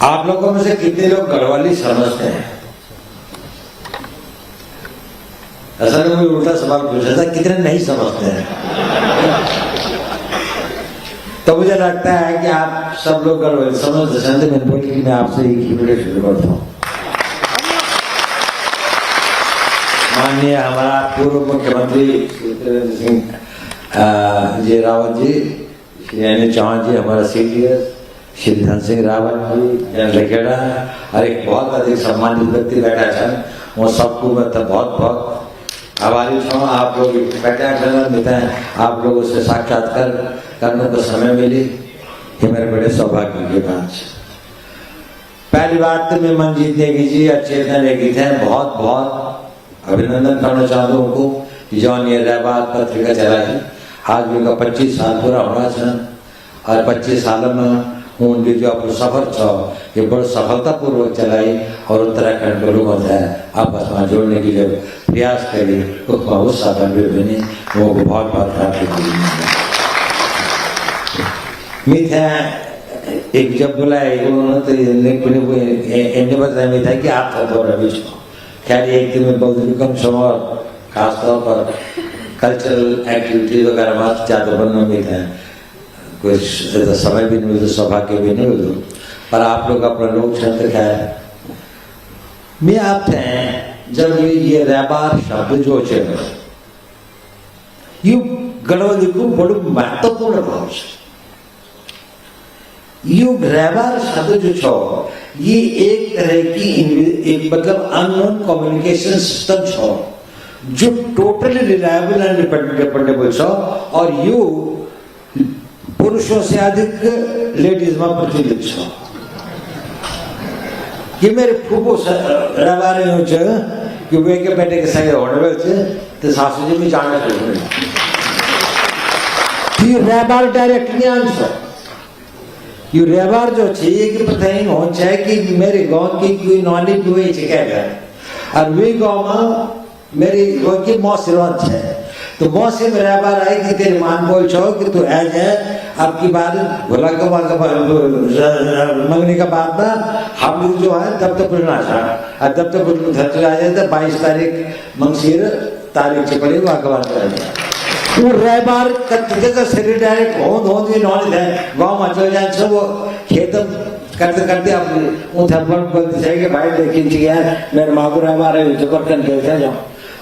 आप लोगों में से कितने लोग गढ़वाली समझते हैं? असल में उल्टा सवाल पूछा था, कितने नहीं समझते हैं? तो मुझे लगता है कि आप सब लोग गढ़वाली समझते हैं। मैंने बोली कि मैं आपसे एक ही वीडियो शुरू करता हूँ। माननीय हमारा पूर्व मुख्यमंत्री त्रिवेंद्र सिंह जी रावत जी, श्री अनिल चौहान जी, हमारा सीडीएस श्री धन सिंह रावत जी, जनरल खेड़ा और एक बहुत अधिक सम्मानित व्यक्ति बैठा है, वो सबको मैं बहुत बहुत आभारी हूँ। आप लोग मिलते हैं, आप लोगों से साक्षात्कार करने को समय मिली, ये मेरे बड़े सौभाग्य की बात है। पहली बात तो मैं मनजीत नेगी जी और चेतना नेगी थे, बहुत बहुत अभिनंदन करना चाहता हूँ उनको जो ये रहबार पत्रिका चलाई। आज उनका 25 साल पूरा होना चाहिए और 25 सालों में उनकी जो अपना सफर था ये बड़ी सफलतापूर्वक चलाई और उत्तराखंड के लोगों से आपस में जोड़ने की जो प्रयास करी उसमें उस सफल भी बनी, वो बहुत बहुत हार्दिक मीठा। एक जब बुलाए उन्होंने तो इन्हें बताया मीठा कि आप था तो रवि खैर एक दिन में बहुत कम समय और खासतौर पर कल्चरल एक्टिविटीज वगैरह बहुत ज़्यादा बनने में था, कुछ समय भी नहीं हुआ, सौभाग्य भी नहीं हुआ, पर आप लोग अपना लोकतंत्र है। मैं आप थे जब ये रहबार शब्द जो है ये गढ़वाली को बड़ो महत्वपूर्ण भाव है। ये रहबार शब्द जो छो ये एक तरह की एक मतलब अननोन कम्युनिकेशन सिस्टम छो जो टोटली रिलायबल एंड डिपेंडेबल छो और यू पुरुषों से अधिक लेडीज में प्रचलित छो। ये मेरे फूफो रहबार हो कि वे के बेटे के संगे होने वाले तो सासू जी भी जाना चाहिए। ये रहबार डायरेक्टली आंसर ये रहबार जो चाहिए कि पता ही हो चाहे कि मेरे गांव की कोई नॉलेज हुई है और वे गांव में मेरी वो की मौसी रोज है तो मौसी में रहबार आई कि तेरे मान बोल छो कि तू आ जाए आपकी बात भोला का मंगने का बात ना हम लोग जो है तब तक पूछना चाह और तब तक घर चला जाए तो 22 तारीख मंगसीर तारीख से पड़ेगी अखबार चला जाए वो रहबार का शरीर डायरेक्ट होंद भी नॉलेज है गाँव में चल जाए सब वो खेत करते करते आप उठा बोलते थे कि भाई देखिए यार मेरे माँ को रहबार है तो बर्तन खेलते जाओ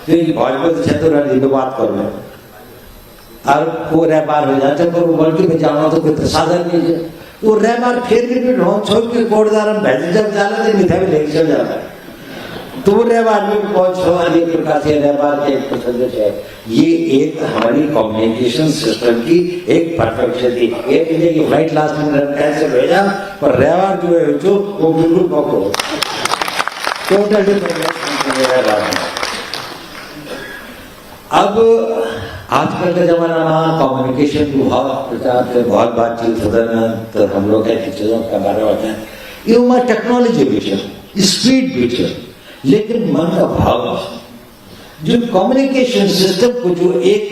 तो ये भोजपुर से तो रही तो बात करो और वो रहबार हो जाते पर बल्कि में जाना तो कोई प्रसादन नहीं है वो रहबार फिर रिपीट हो छोड़ के कोटदार में भेज जब जाना तो मिठा भी लेके चल जाता है तो वो रहबार में बहुत अनेक प्रकार से रहबार के एक पसंद है। ये एक हमारी कम्युनिकेशन सिस्टम की एक परफेक्शन थी। एक दिन की फ्लाइट लास्ट में कैसे भेजा पर रहबार जो है जो वो बिल्कुल पको टोटल रहबार। अब आजकल के जमाना में कम्युनिकेशन की बहुत प्रचार से बहुत बातचीत होता है तो हम लोग ऐसी चीजों का बारे में होता है ये टेक्नोलॉजी भी स्पीड भी लेकिन मन का भाव जो कम्युनिकेशन सिस्टम को जो एक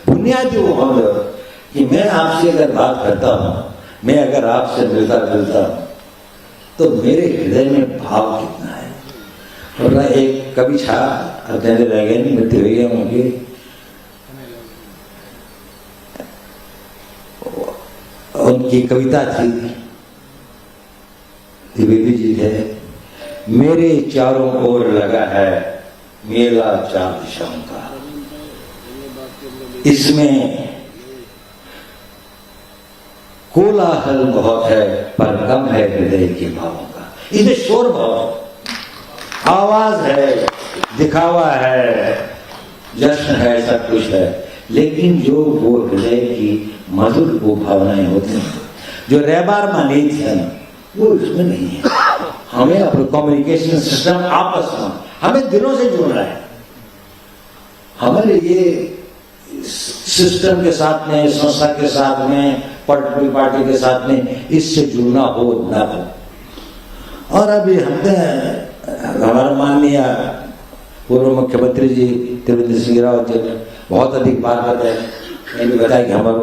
बुनियादी वो कि मैं आपसे अगर बात करता हूँ मैं अगर आपसे मिलता जुलता हूँ तो मेरे हृदय में भाव कितना है। वरना एक कवि छा अपने रह गए नहीं मृत्यु हुई है उनकी उनकी कविता थी द्विवेदी जी थे मेरे चारों ओर लगा है मेला चार दिशाओं का इसमें कोलाहल बहुत है पर कम है हृदय के भावों का। इसमें शोर भाव आवाज है दिखावा है जश्न है सब कुछ है लेकिन जो वो हृदय की मधुर वो भावनाएं होती हैं जो रहबार मानी थी वो इसमें नहीं है। हमें अपना कम्युनिकेशन सिस्टम आपस में हमें दिनों से जोड़ना है। हमारे ये सिस्टम के साथ में संस्था के साथ में पॉलिटिकल पार्टी के साथ में इससे जुड़ना हो ना हो। और अभी हमने हमारा माननीय पूर्व मुख्यमंत्री जी त्रिवेंद्र सिंह रावत जी बहुत अधिक बात बताए। मैंने बताया कि हमारे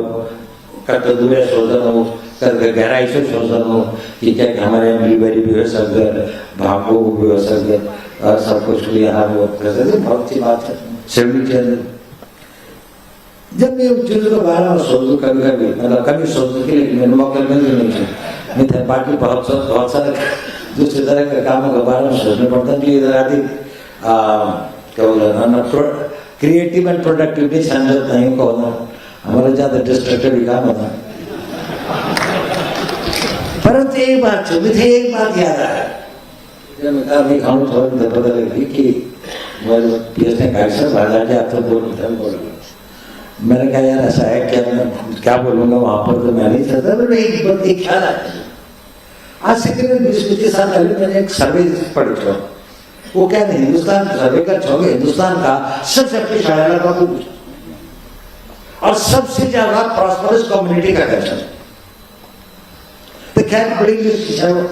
कर्तव्य शोधन हो गहराई से सोचता हूँ कि क्या कि हमारे डिलीवरी भी हो सकता, भागों को भी हो सकता और सब कुछ के लिए यहाँ वो कर सकते। बहुत सी बात है शिवली के अंदर। जब मैं उस चीज़ के बारे में सोचूं कभी मतलब कभी सोचूं कि लेकिन मेरे मौके मिलते नहीं थे। बाकी बहुत सारे दूसरे तरह के कामों के बारे में सोचना पड़ता है। इधर आदि क्या बोला क्रिएटिव एंड प्रोडक्टिविटी संजत नहीं को होना, हमारा ज़्यादा डिस्ट्रक्टिव काम होता है। परंतु एक बात मुझे एक बात याद आया, जब मैं कहा नहीं खाऊं थोड़ा पता लगी कि पीएस ने कहा सर बाजार के आप तो बोल मैंने कहा यार ऐसा है क्या, मैं क्या बोलूँगा वहाँ पर तो मैं नहीं चाहता। पर एक ख्याल आया, आज से करीब 20-25 साल पहले मैंने एक सर्वे पढ़ी था। वो क्या नहीं हिंदुस्तान सर्वे का छोड़े हिंदुस्तान का सबसे पिछड़ा इलाका और सबसे ज्यादा प्रॉस्परस कम्युनिटी का कल्चर। तो खैर बड़ी लिस्ट है वो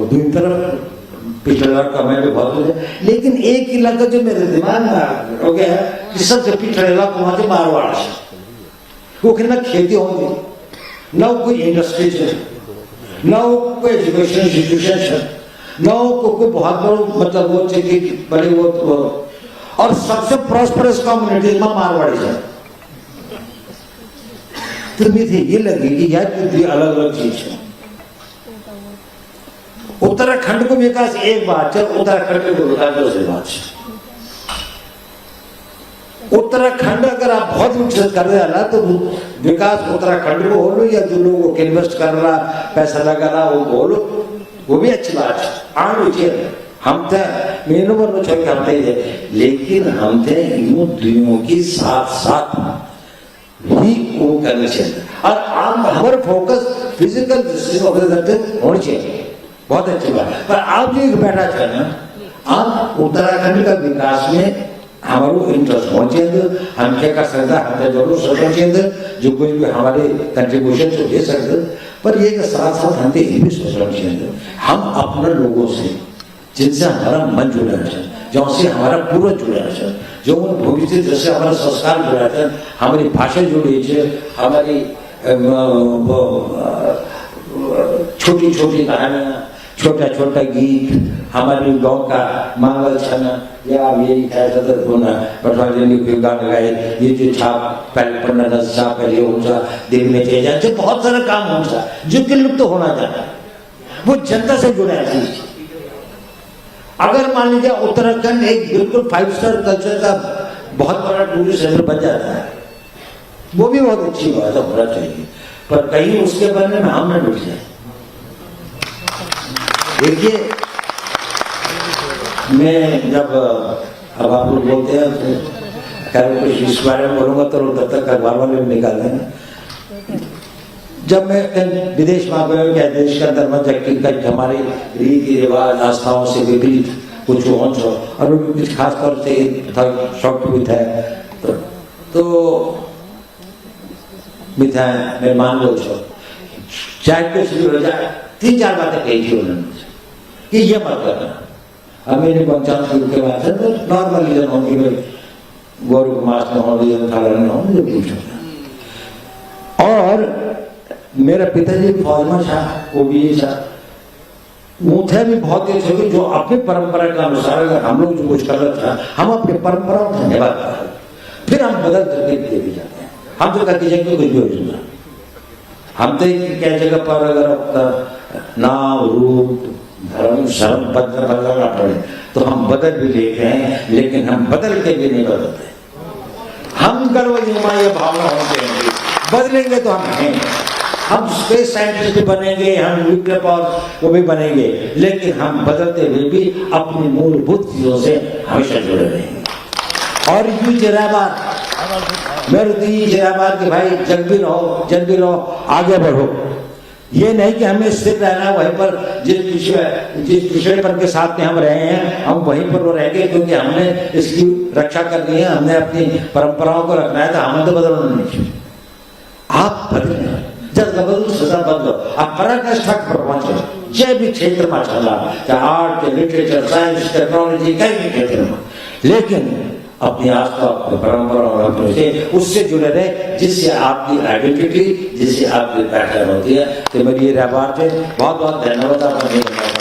दूसरी तरफ पिछड़ा का मैं भी बहुत है, लेकिन एक इलाका जो मेरे दिमाग में हो गया है कि सबसे पिछड़ा इलाका वहां से मारवाड़ है। वो ना खेती होगी, न कोई इंडस्ट्रीज है, न कोई एजुकेशन इंस्टीट्यूशन है, न कोई बहुत बड़ा मतलब वो चाहिए बड़े वो और सबसे प्रॉस्परस कम्युनिटी में मारवाड़ी है। तो मुझे ये लगी कि यार ये अलग अलग चीज है। उत्तराखंड को विकास एक बात है, उत्तराखंड को विकास दूसरी बात है। उत्तराखंड अगर आप बहुत विकसित कर रहे हैं तो विकास उत्तराखंड को बोलो या जो लोग इन्वेस्ट कर रहा पैसा लगा रहा वो बोलो, वो भी अच्छी बात है। हम थे मेनू पर छोड़ करते हैं, लेकिन हम थे इन दुनियों की साथ साथ ही वो करना चाहिए। और आप हमारे फोकस फिजिकल होनी चाहिए, बहुत अच्छी बात। पर आप जो बैठा था ना, आप उत्तराखंड का विकास में हमारे इंटरेस्ट होना चाहिए। हम क्या कर सकते हैं, हमें जरूर सोचना चाहिए जो कुछ भी हमारे कंट्रीब्यूशन से दे सकते, पर ये के साथ साथ हमें ये भी सोचना चाहिए हम अपने लोगों से जिनसे हमारा मन जुड़ा है, जो से हमारा पूर्वज जुड़ा है, जो उन भविष्य जैसे हमारा संस्कार जुड़ा है, हमारी भाषा जुड़ी है, हमारी छोटी छोटी कहानियाँ, छोटा छोटा गीत, हमारे गांव का मंगल छना या यही गाना गाए, ये जो छाप पहले पढ़ना छाप पहले होता दिल में तेजा, जो बहुत सारा काम होता जो कि लुप्त होना चाहता है, वो जनता से जुड़ा है। अगर मान लीजिए उत्तराखंड एक बिल्कुल 5 स्टार कल्चर का बहुत बड़ा टूरिस्ट सेंटर बन जाता है, वो भी बहुत अच्छी बात है, होना चाहिए। पर कहीं उसके बनने में हम न डूब जाए। देखिए मैं जब अब आप लोग बोलते हैं खैर कुछ इस बारे में बोलूंगा तो तब तक अखबार वाले भी निकाल देंगे। जब मैं विदेश में गया क्या देश के अंदर में हमारे रीति रिवाज आस्थाओं से विपरीत कुछ और कुछ खास तौर से शौक भी था तो मिथा मेहमान लोग चाहे कुछ भी हो जाए 3-4 बातें कही थी उन्होंने कि ये मत करना। अब मेरे पंचायत के बाद तो नॉर्मल रीजन होंगे गौरव मास में हो मुझे पूछा। और मेरा पिताजी फौज में था, वो भी था, ऊँचे भी बहुत देश हो जो अपनी परंपरा के अनुसार अगर हम लोग जो कुछ कर रहे थे हम अपनी परंपराओं को धन्यवाद करते, फिर हम बदल करके दे भी जाते हैं। हम तो कहते हैं कुछ भी हो जाए, हम तो क्या जगह पर अगर नाम रूप धर्म शर्म बदलना पड़े तो हम बदल भी लेते हैं, लेकिन हम बदल के भी नहीं बदलते। हम गर्व ये भावना होते हैं, बदलेंगे तो हम हैं, हम स्पेस साइंटिस्ट भी बनेंगे, हम न्यूक्लियर पावर वो भी बनेंगे, लेकिन हम बदलते हुए भी अपनी मूलभूत चीजों से हमेशा जुड़े रहेंगे। और यूं जराबाद मेरे तो ये जराबाद के भाई जग भी रहो आगे बढ़ो। ये नहीं कि हमें स्थिर रहना है वहीं पर जिस पिछड़ेपन के साथ में हम रहे हैं हम वहीं पर वो रहेंगे, क्योंकि हमने इसकी रक्षा करनी है, हमने अपनी परंपराओं को रखना है, तो हमें तो बदलना नहीं। आप बदले जब बदलो सदा बदलो, आप पराकाष्ठा पर पहुंचे जय भी क्षेत्र में चला, चाहे आर्ट लिटरेचर साइंस टेक्नोलॉजी कई भी क्षेत्र में, लेकिन अपनी आस्था, अपनी परंपरा और अपने से उससे जुड़े रहे, जिससे आपकी आइडेंटिटी, जिससे आपकी पहचान होती है। तो मेरी ये रहबार थे, बहुत बहुत धन्यवाद।